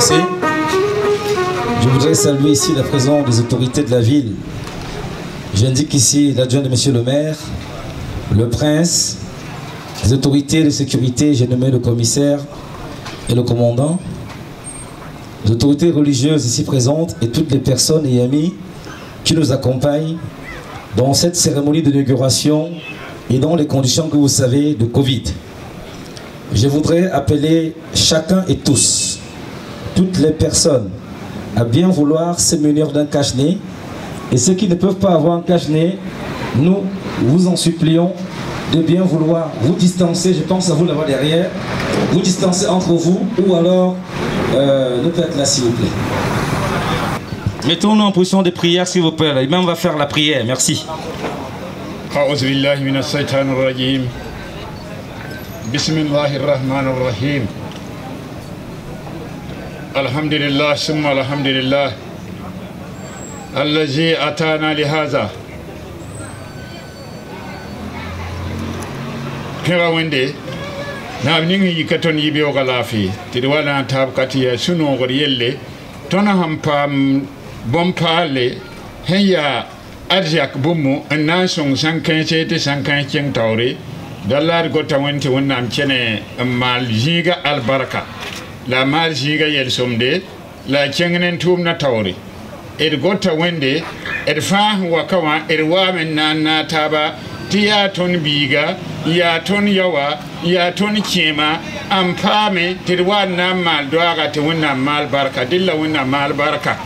commencer, je voudrais saluer ici la présence des autorités de la ville. J'indique ici l'adjoint de monsieur le maire, le prince, les autorités de sécurité, j'ai nommé le commissaire et le commandant, les autorités religieuses ici présentes et toutes les personnes et amis qui nous accompagnent dans cette cérémonie d'inauguration et dans les conditions que vous savez de Covid. Je voudrais appeler chacun et tous, toutes les personnes, à bien vouloir se munir d'un cache-nez. Et ceux qui ne peuvent pas avoir un cache-nez, nous vous en supplions de bien vouloir vous distancer, je pense à vous là-bas derrière, vous distancer entre vous ou alors ne pas être là s'il vous plaît. Mettons-nous en position de prière s'il vous plaît. L'imam va faire la prière, merci. أعوذ بالله من الشيطان الرجيم بسم الله الرحمن الرحيم الحمد لله ثم الحمد لله الذي أتانا لهذا كرا وندي نعم نيجي كتون يبيو غلافي تدوانا تاب كتيا سنو غريلي تونا هم بام بومبالي هيا arjak bumu nan song sankan chete sankan king tawre dallar gota wonte wonnam chene mal jiga albaraka la mal jiga yel somde la chengnen tumna tawre ed gota wende ed fa wa kawa ed wa men nan taba tiya ton biga ya ton yawa ya ton chema ampame tirwa na mal doaga te wonnam mal baraka dilla wonnam mal baraka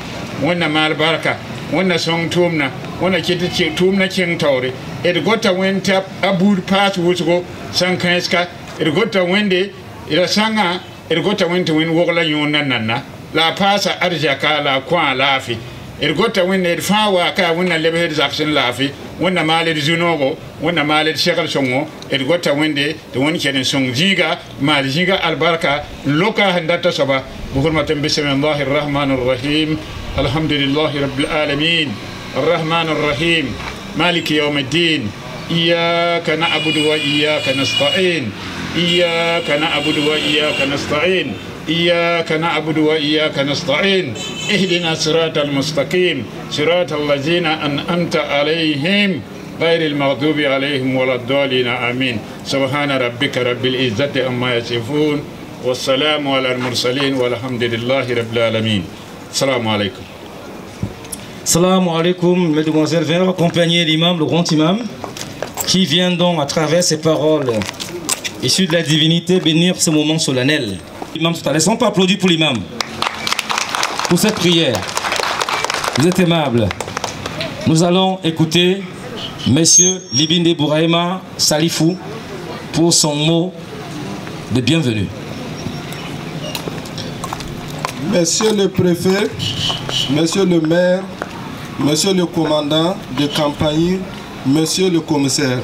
wonna mal baraka wonna song tumna wona kiti tumna king tawre ed gota wenta abur pas wusgo sankanska ed gota wende ila sanga ed gota wente wen wogla yonna nanna la pasa arjaka la kwa lafi ed gota wende ed fawa ka wonna lebe zaksin lafi wonna male zunogo wonna male shekal songo ed gota wende to woni kenen song jiga mal jiga albarka loka handata saba bi hurmatin bismillahir rahmanir rahim alhamdulillahi rabbil alamin الرحمن الرحيم مالك يوم الدين إياك نعبد وإياك نستعين إياك نعبد وإياك نستعين إياك نعبد وإياك نستعين اهدنا الصراط المستقيم صراط الذين أنعمت عليهم غير المغضوب عليهم ولا الضالين آمين سبحان ربك رب العزة عما يصفون والسلام على المرسلين والحمد لله رب العالمين السلام عليكم. Salam alaikum, mesdemoiselles, venez accompagner l'imam, le grand imam, qui vient donc à travers ses paroles issues de la divinité bénir ce moment solennel. L'imam, laissons pas applaudir pour l'imam, pour cette prière. Vous êtes aimables. Nous allons écouter Monsieur Libinde Bouraïma Salifou pour son mot de bienvenue. Monsieur le préfet, Monsieur le maire, Monsieur le commandant de campagne, Monsieur le commissaire,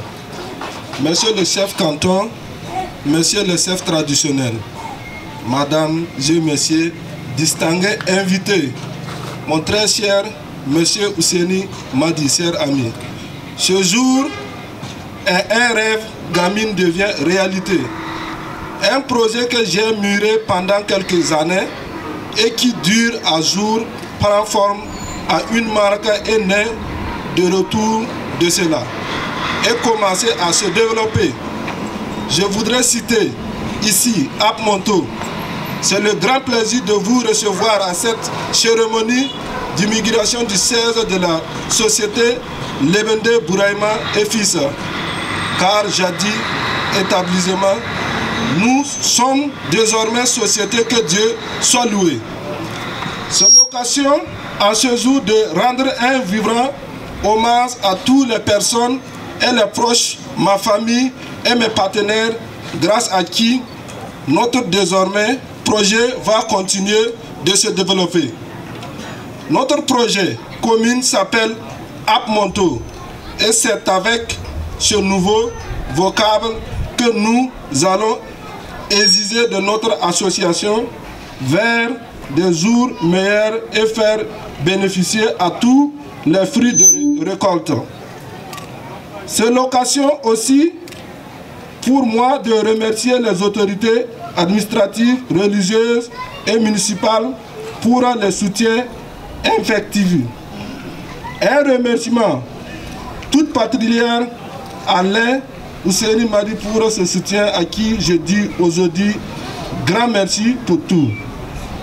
Monsieur le chef canton, Monsieur le chef traditionnel, Madame et Messieurs, distingués invités, mon très cher Monsieur Ouseni Madi, cher ami. Ce jour est un rêve, gamine devient réalité. Un projet que j'ai mûri pendant quelques années et qui dure à jour, prend forme à une marque est née de retour de cela et commencer à se développer. Je voudrais citer ici Apmonto. C'est le grand plaisir de vous recevoir à cette cérémonie d'immigration du 16 de la société Libinde Bouraïma et Fils. Car jadis établissement, nous sommes désormais société, que Dieu soit loué. C'est l'occasion en ce jour de rendre un vibrant hommage à toutes les personnes et les proches, ma famille et mes partenaires, grâce à qui notre désormais projet va continuer de se développer. Notre projet commun s'appelle Apmonto et c'est avec ce nouveau vocable que nous allons exiger de notre association vers des jours meilleurs et faire bénéficier à tous les fruits de récolte. C'est l'occasion aussi pour moi de remercier les autorités administratives, religieuses et municipales pour le soutien effectif. Un remerciement tout particulier à Alain Ousseini Madi pour ce soutien à qui je dis aujourd'hui grand merci pour tout.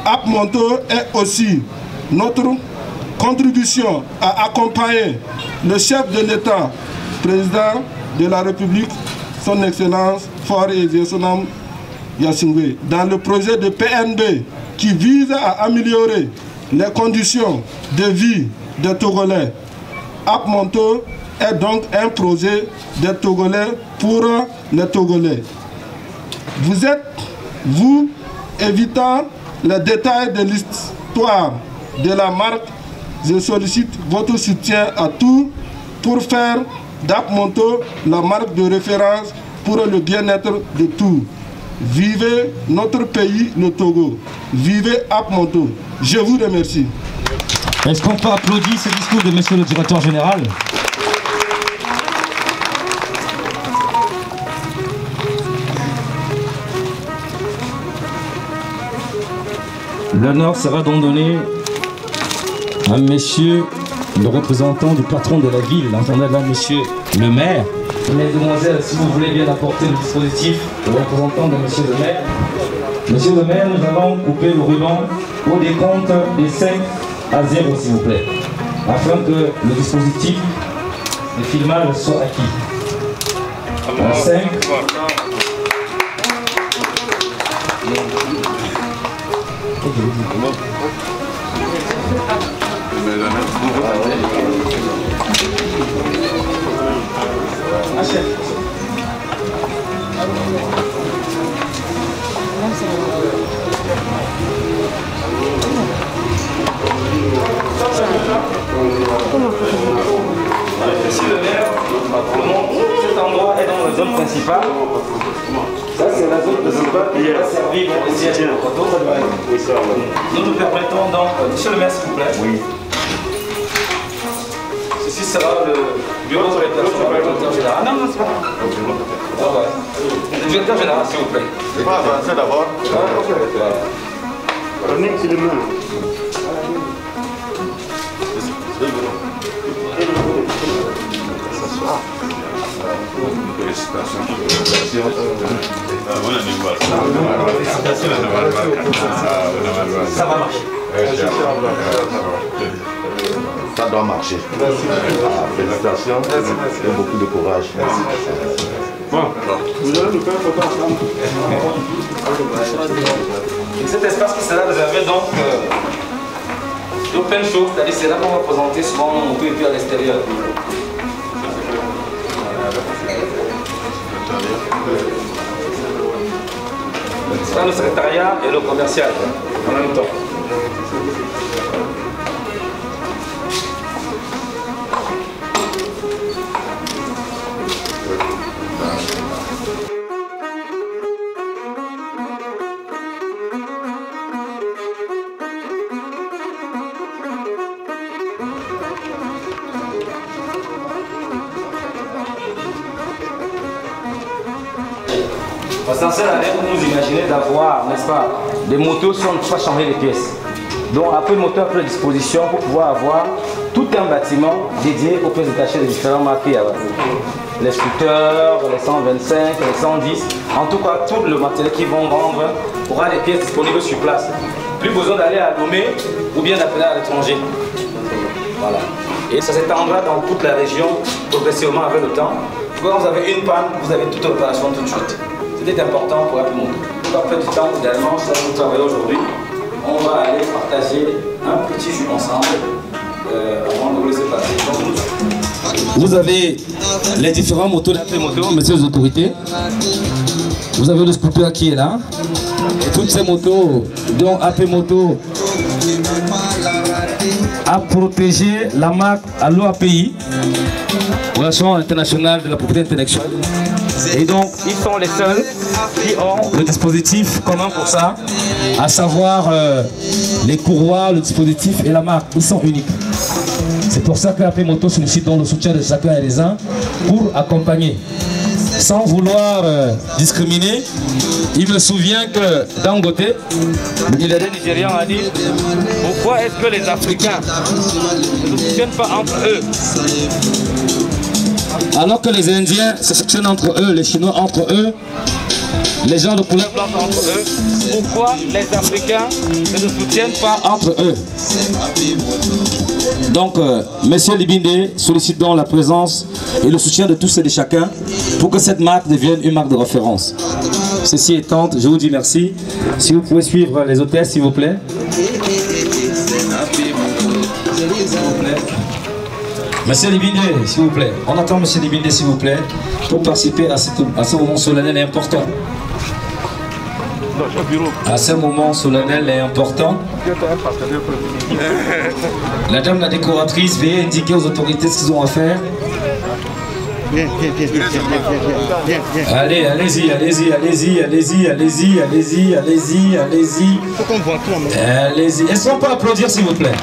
Apmonto est aussi notre contribution à accompagner le chef de l'État, président de la République, son Excellence Faure Ezesonam Yassingwe, dans le projet de PNB qui vise à améliorer les conditions de vie des Togolais. Apmonto est donc un projet des Togolais pour les Togolais. Vous êtes, vous, évitant les détails de l'histoire de la marque, je sollicite votre soutien à tous pour faire d'Apmonto la marque de référence pour le bien-être de tous. Vivez notre pays, le Togo. Vivez Apmonto. Je vous remercie. Est-ce qu'on peut applaudir ce discours de monsieur le directeur général? L'honneur sera donc donné à monsieur le représentant du patron de la ville, entendez là monsieur le maire. Mesdemoiselles, si vous voulez bien apporter le dispositif, le représentant de monsieur le maire. Monsieur le maire, nous allons couper le ruban au décompte des 5 à 0 s'il vous plaît, afin que le dispositif de filmage soit acquis. À 5. Monsieur le maire, cet endroit est dans la zone principale. Ça, c'est la zone principale qui va servir pour les sièges de Koto. Nous nous permettons donc, monsieur le maire, s'il vous plaît. Oui. Ceci sera le bureau de rédaction du directeur général. Non, non, c'est pas grave. Le directeur général, s'il vous plaît. Il faut avancer d'abord. Prenez le main. Ça va marcher. Ça doit marcher. Félicitations et beaucoup de courage. Bon, vous allez nous faire une photo ensemble. Cet espace qui sera réservé donc d'open show, c'est-à-dire c'est là qu'on va présenter souvent nos motos et puis à l'extérieur. C'est là le secrétariat et le commercial en même temps. Parce que dans cette année, vous nous imaginez d'avoir, n'est-ce pas, des motos si on ne peut pas changer les pièces. Donc après le moteur à la disposition pour pouvoir avoir tout un bâtiment dédié aux pièces détachées des différents marques. Les scooters, les 125, les 110, en tout cas tout le matériel qu'ils vont vendre aura des pièces disponibles sur place. Plus besoin d'aller à Lomé ou bien d'appeler à l'étranger. Voilà. Et ça s'étendra dans toute la région progressivement avec le temps. Quand vous avez une panne, vous avez toute l'opération tout de suite. C'était important pour Apple Moto. Après du temps, également, ça nous travaillons aujourd'hui. On va aller partager un petit jus ensemble avant de vous laisser passer. Vous avez les différents motos d'Apple Moto, messieurs les autorités. Vous avez le scooter qui est là. Et toutes ces motos dont Apple Moto a protégé la marque à l'OAPI, Relation internationale de la propriété intellectuelle. Et donc, ils sont les seuls qui ont le dispositif commun pour ça, à savoir les courroies, le dispositif et la marque. Ils sont uniques. C'est pour ça que AP Moto sollicite le soutien de chacun et les uns pour accompagner sans vouloir discriminer, il me souvient que Dangote, le milliardaire nigérian, a dit pourquoi est-ce que les Africains ne se soutiennent pas entre eux alors que les Indiens se soutiennent entre eux, les Chinois entre eux, les gens de couleur blanche entre eux. Pourquoi les Africains ne se soutiennent pas entre eux? Donc, Monsieur Libindé, sollicitons la présence et le soutien de tous et de chacun pour que cette marque devienne une marque de référence. Ceci étant, je vous dis merci. Si vous pouvez suivre les hôtesses, s'il vous plaît. Monsieur Libindé, s'il vous plaît. On attend Monsieur Libindé, s'il vous plaît, pour participer à ce moment solennel et important. À ce moment solennel et important, la dame la décoratrice veuillez indiquer aux autorités ce qu'ils ont à faire. Allez, allez-y, allez-y, allez-y, allez-y, allez-y, allez-y, allez-y, allez-y. Allez-y. Est-ce qu'on peut applaudir, s'il vous plaît?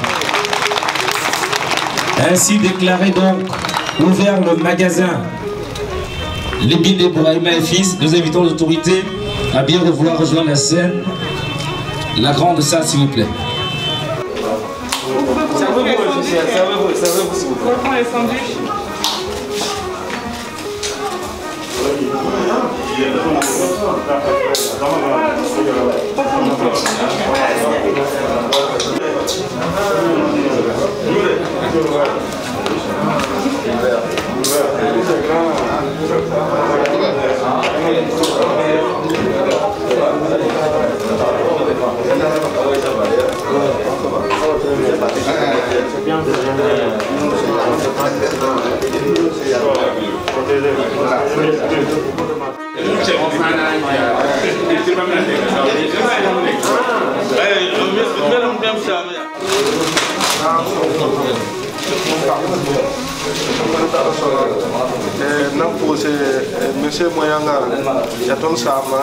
Ainsi déclaré donc, ouvert le magasin Libindé Bouraïma et fils. Nous invitons l'autorité à bien vouloir rejoindre la scène. La grande salle, s'il vous plaît. Servez-vous, s'il vous plaît. On prend les sandwichs. Monsieur Moyanga, il y a ton sama,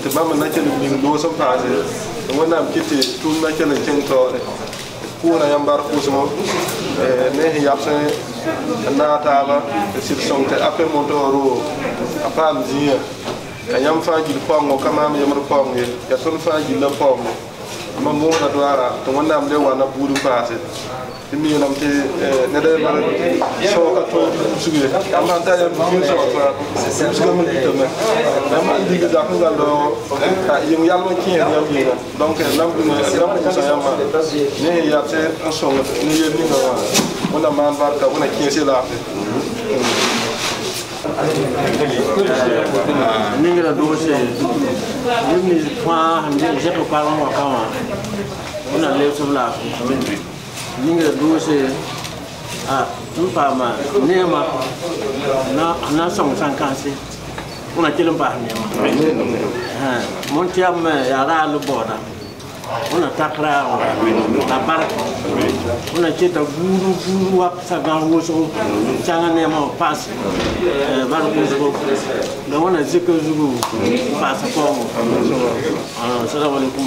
tu vas me mettre le bingo sans passer. On a quitté tout le matin le temps. Pour un yambar pour ne yapse na taba sur son après montoro à pas me dire kayam fa gil pongo kama me yamar pongo ya ton fa gil la pongo ma mo na doara to wanda am le wana buru passe timi nam te ne de ma so ka to sugi am han ta ya bin so fa c'est comme dit to mais am diga da ko galo yung yalma kien ya yina donc nam ko sa yama ne ya te en so ni ye ni nga wala man barka wala kien c'est là ningira doce ni fa je ko pa mo kama una le so la ningira doce mpa ma nema na song sankansi una kilimba nema mon tiam ya ra lu boda una takra la barka una cheta guru wap sagan woso changa nema pass barko zo da wana zika zugu pass ko assalamu alaikum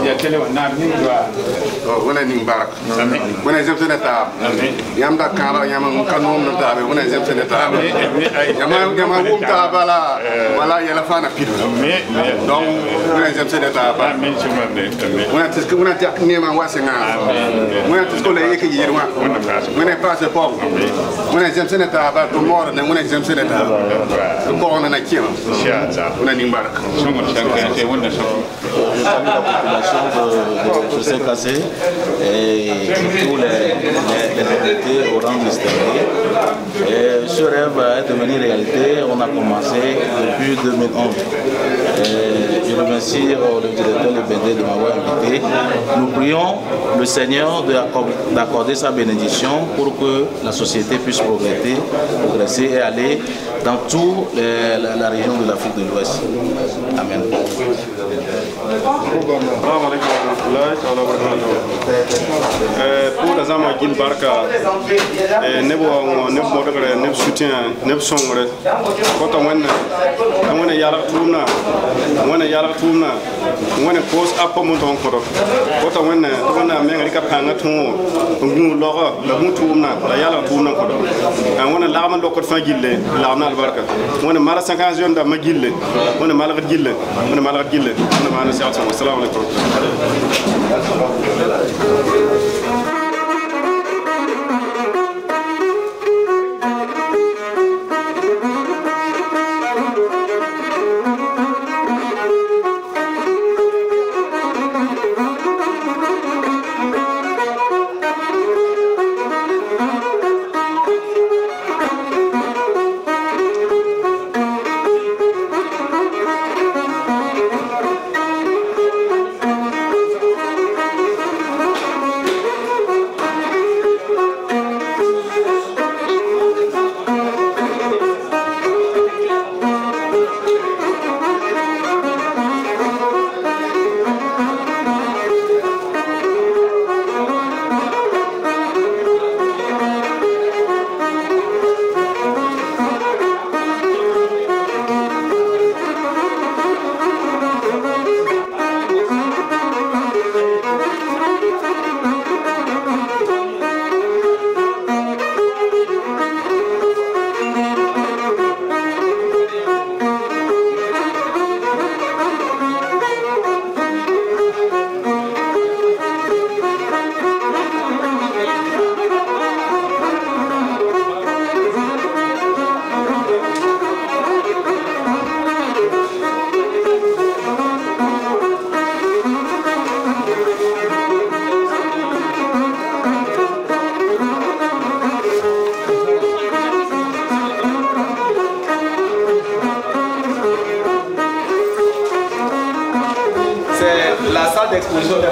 ya tele na ni doa wana ning barak wana zemtene ta yam da kala yam kanom no ta wana zemtene ta yam wum ta bala wala yala fana pido donc wana zemtene ta ba min chumande wana ta nema wasenga wana to le yeke yirwa wana passe pop wana zemtene ta ba to mor na wana zemtene ta ko na kiyo inshallah wana ning barak songo chanke wona so Je salue la population de Chaussée-Cassé et tous les autorités au rang ministériel. Et ce rêve est devenu réalité, on a commencé depuis 2011. Et je remercie le directeur Libindé de m'avoir invité. Nous prions le Seigneur d'accorder sa bénédiction pour que la société puisse progresser et aller dans toute la région de l'Afrique de l'Ouest. Amen. Pour les amis qui barquent, ne soutien, ne songre. Quand on est yala tourna, on est yala tourna, on est pose à pomme dans le corps. Quand on a America Panaton, on l'aura, le moutourna, la yala tourna. On a l'arme local fagille, l'arme albarca. On a mal 50 jeunes de Magille, on a mal à Gille, on a mal à Gille, on a mal à Salam. d'exposition de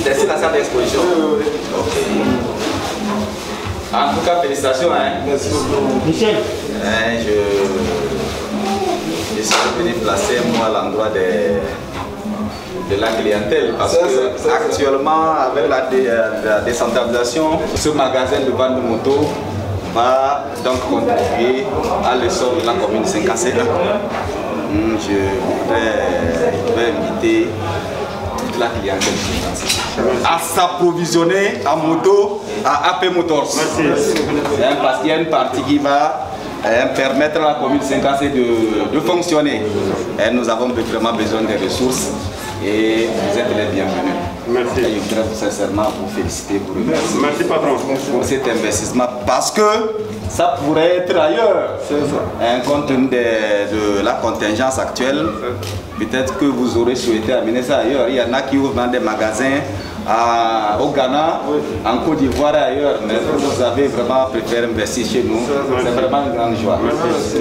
c'est la salle d'exposition. En tout cas, félicitations. Merci beaucoup. Michel. Je suis venu placer moi à l'endroit de la clientèle parce que actuellement, avec la décentralisation, ce magasin de vente de motos va donc contribuer à l'essor de la commune de Saint-Cassé. Je voudrais inviter toute la clientèle à s'approvisionner en moto à AP Motors. Parce qu'il y a une partie qui va permettre à la commune de Saint-Cassé de fonctionner. Et nous avons vraiment besoin des ressources et vous êtes les bienvenus. Merci. Et je voudrais sincèrement vous féliciter pour pour cet investissement parce que ça pourrait être ailleurs. Compte tenu de la contingence actuelle, peut-être que vous aurez souhaité amener ça ailleurs. Il y en a qui ouvrent dans des magasins au Ghana, en Côte d'Ivoire et ailleurs, mais vous avez vraiment préféré investir chez nous. C'est vraiment une grande joie.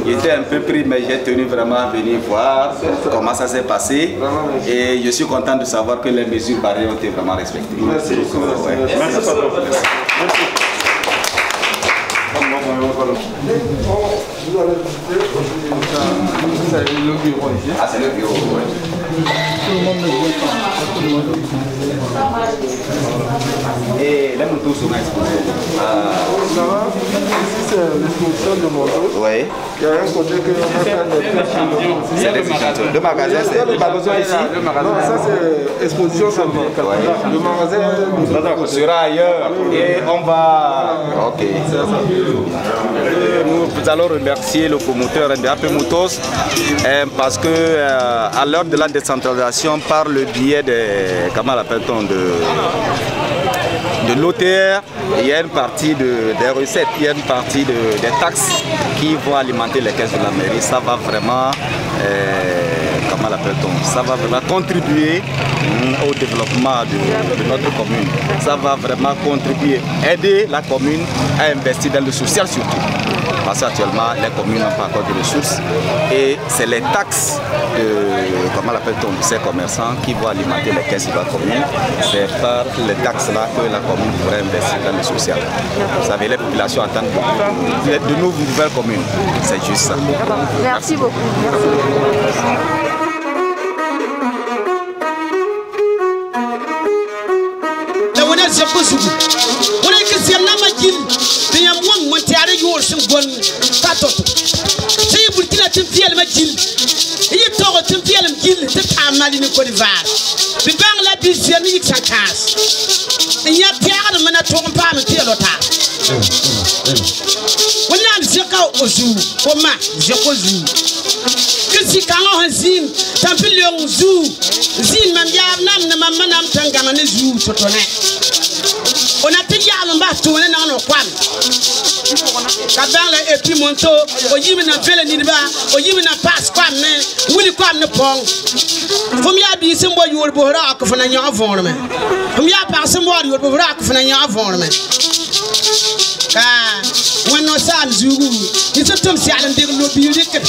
J'étais un peu pris, mais j'ai tenu vraiment à venir voir comment ça s'est passé. Et je suis content de savoir que les mesures barrières ont été vraiment respectées. Merci. Merci. C'est le bureau ici. Ah, c'est le bureau, oui. Tout le monde ne vient pas. Et là, nous tous sommes exposés. Ici, c'est l'exposition de motos. Oui. Il y a un côté que l'on a fait c'est des échantillons. Le magasin, c'est le magasin ici. Non, ça c'est exposition seulement. Le magasin sera ailleurs et on va. Ok. Nous allons remercier le promoteur AP Motors parce que à l'heure de la décentralisation, par le biais de, comment l'appelle-t-on, de l'OTR, il y a une partie des recettes, il y a une partie des taxes qui vont alimenter les caisses de la mairie. Ça va vraiment, comment l'appelle-t-on, ça va vraiment contribuer au développement de notre commune. Ça va vraiment contribuer, aider la commune à investir dans le social surtout. parce qu'actuellement les communes n'ont pas encore de ressources et c'est les taxes comment l'appelle-t-on, ces commerçants qui vont alimenter les caisses de la commune. C'est par les taxes là que la commune pourrait investir dans le social. Vous savez, les populations attendent de nos nouvelles communes. C'est juste ça. Merci beaucoup. Merci. On a payé à l'embarque, on est dans nos coins. Kabala et puis monto, au yimina vele niba, au yimina passe quoi, mais où les quoi ne pong. Faut m'y habiller, c'est moi, you will be rock for an young format. Faut m'y apprendre, c'est moi, you will be rock for an young format. Ah, when no sam Zulu, it's a tom silent, they will be wicked.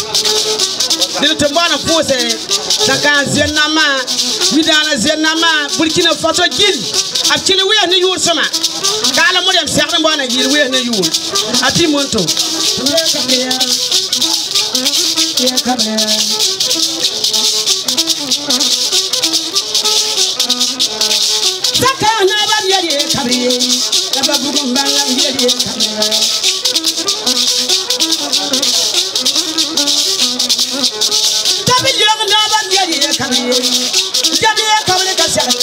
Little Tomana Pose, Saka Zenama, Midana Zenama, Burkina Faso Gil. Actually, we are New York summer. Kala mo dem serre mo na yir we na yul. Ati monto. Saka na ba yeri kabri. La ba bugu mbanga yeri kabri. Tabi yong na ba yeri kabri. Jabi kabri ka serre.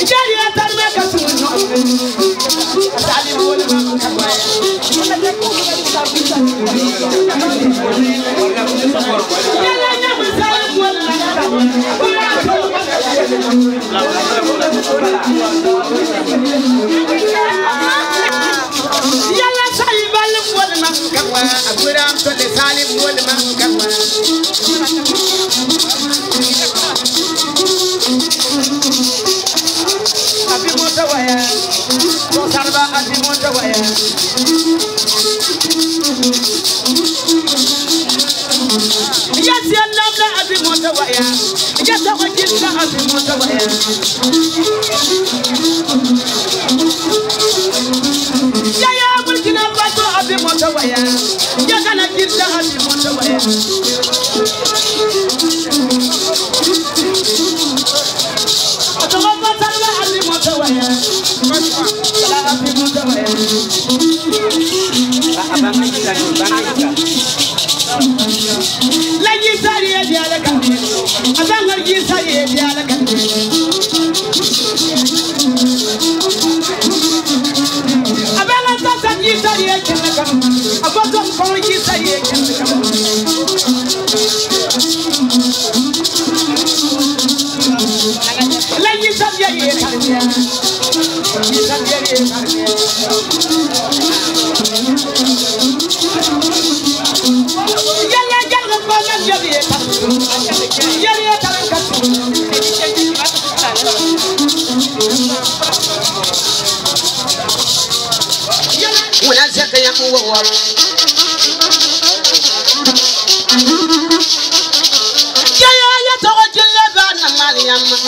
Jadi atar me kasu Salim wol man kama abi mota waya to sarba abi mota waya yes ya namla abi mota waya yes ko jinna abi mota waya ya ya burkina faso abi mota waya ya kana jinna abi mota waya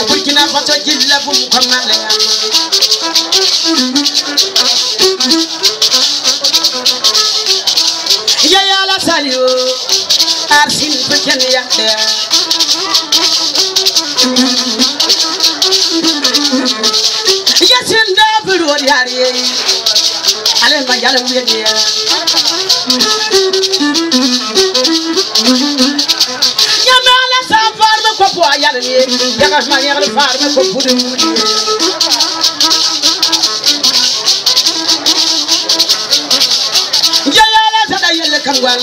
Burkina Faso jilla bum kamale ya ya la salio arsin peken ya ya senda buru yari ale ma yalla mu yedi ya mala sa farma ko po yalla ni ya ka ma yalla farma ko pudu ya yalla tada yelle kangwan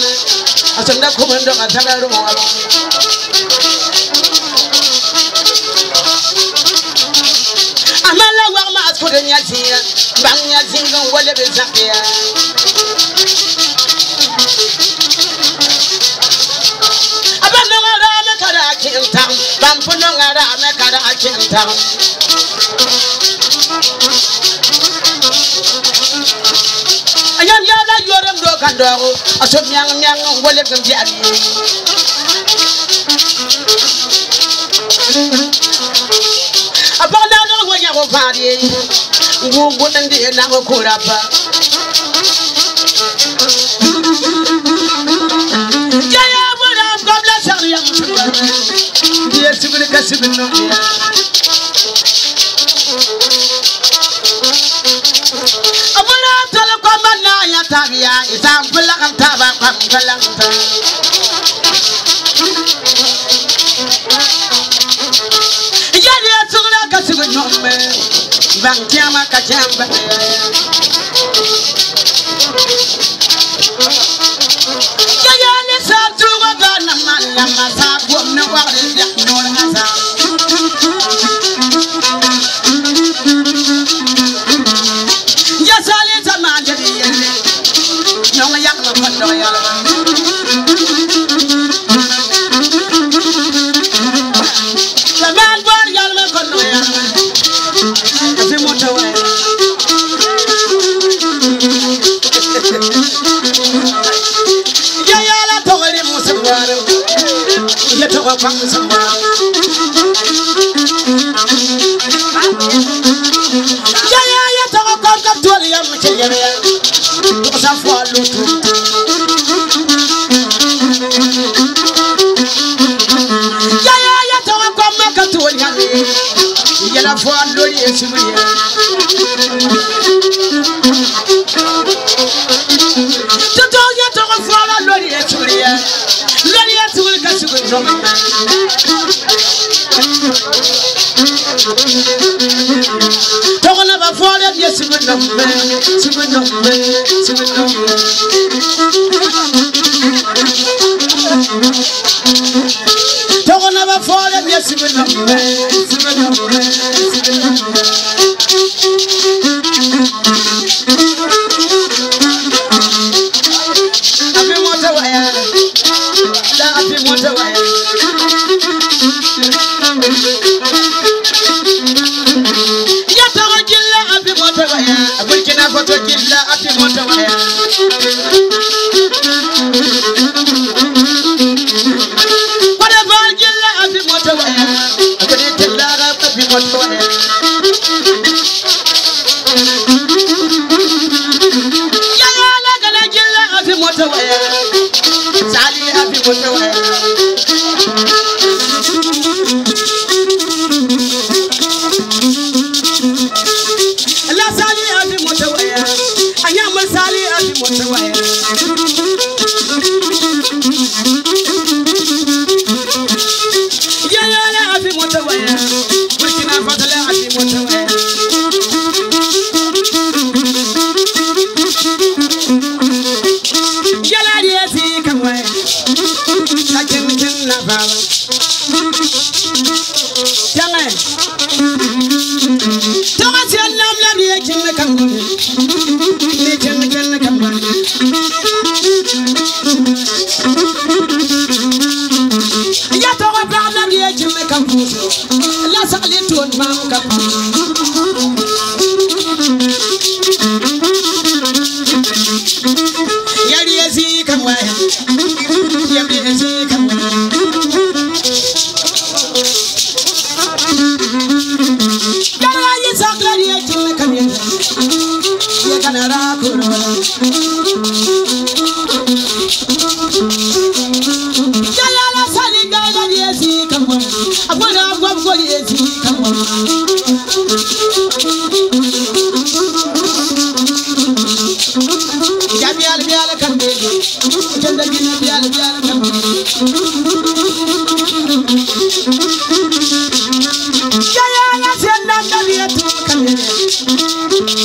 asanda ko mando ka tada ro amala wa ma ko de nyazia bang nyazia wala be zakia Town, Bampunongara, Mekara, Town. I am Yada Yoram Dokando, I took young William Jabby. Upon that way of a party, who wouldn't be a number called up. Yes, you will get it. I will not tell a common Naya Tavia, it's ample and Tava, Yaya took like a second number, Bankiama Kachamba. I've been api moto waya. Yato gilla api moto waya. Burkina Faso gilla api moto waya. Whatever gilla api moto waya. Abani gilla api moto waya. Yala gala gilla api moto waya. Sali api moto waya. La sali api moto waya. Anyamul sali api moto waya. Yala api moto waya. Burkina Faso api moto waya. Yala diesi kamwe. Sakin na baba. Jangan. Jangan sian nam lam dia jinne kamwe. Ni jinne kamwe. Ya to ba lam dia jinne kamwe. La sakali ton mam kamwe. Yali ezi kamwe. Yali ezi kamwe. Yala yi sakla dia jinne kamwe. Ye kanara kurwa. Yala la sali gala dia ezi kamwe. Abona abwa dia ezi kamwe. Ya bial kambe. Janda gina bial kambe. Yala senda dia tu kambe.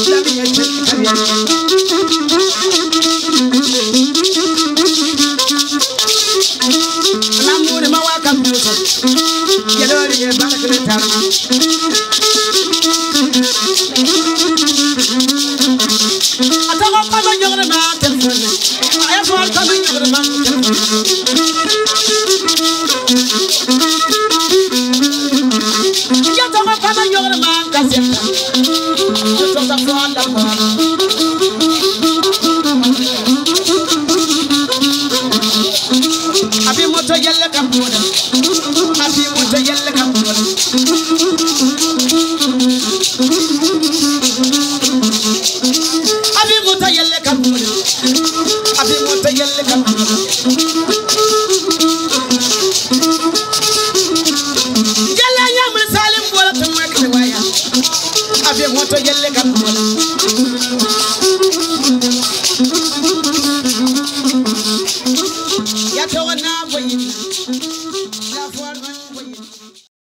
Dia tu kambe. Namune mawaka mbuso. Yalori ye barakle tamu. Atako kama nyogre ma telefone. Aya for kama nyogre ma telefone. Ya toko kama nyogre ma kaseta. Ya toko kwa la kwa. Abi moto yelle kamboda. Abi moto yelle kamboda. Abi moto yelle kamboda. Abi moto yelle kamboda. Yalla nyamul salim bola tumak waya. Abi moto yelle kamboda.